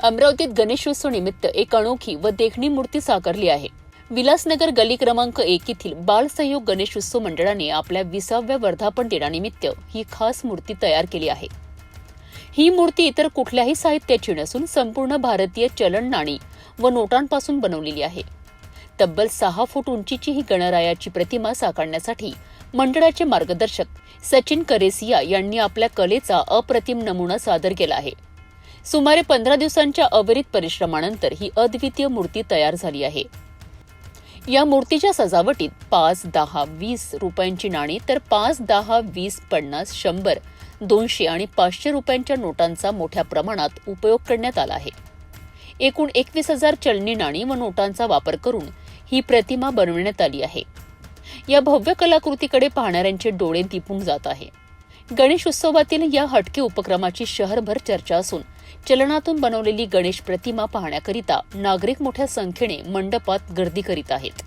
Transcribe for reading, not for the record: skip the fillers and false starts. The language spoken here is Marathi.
अमरावतीत गणेशोत्सव निमित्त एक अनोखी व देखणी मूर्ती साकारली आहे। विलासनगर गली क्रमांक 1 येथील बाल सहयोग गणेशोत्सव मंडळाने आपल्या 20व्या वर्धापन दिनानिमित्त ही खास मूर्ती तयार केली आहे। ही मूर्ती इतर कुठल्याही साहित्याची नसून संपूर्ण भारतीय चलन नाणी व नोटांपासून बनवलेली आहे। तब्बल 6 फूट उंचीची ही गणरायाची प्रतिमा साकारण्यासाठी मंडळाचे मार्गदर्शक सचिन करेसिया यांनी आपल्या कलेचा अप्रतिम नमुना सादर केला आहे। सुमारे 15 दिवसांच्या अविरत परिश्रमानंतर ही अद्वितीय मूर्ती तयार झाली आहे। या मूर्तीच्या सजावटीत 5, 10, 20 रुपयांची नाणी तर 5, 10, 20, 50, 100, 200 आणि 500 रुपयांच्या नोटांचा मोठ्या प्रमाणात उपयोग करण्यात आला आहे। एकूण 21,000 चलनी नाणी व नोटांचा वापर करून ही प्रतिमा बनवण्यात आली आहे। या भव्य कलाकृतीकडे पाहणाऱ्यांचे डोळे दिपून जात आहे। गणेश उत्सवातील या हटके उपक्रमाची शहरभर चर्चा असून चलनातून बनवलेली गणेश प्रतिमा पाहण्याकरिता नागरिक मोठ्या संख्येने मंडपात गर्दी करीत आहेत।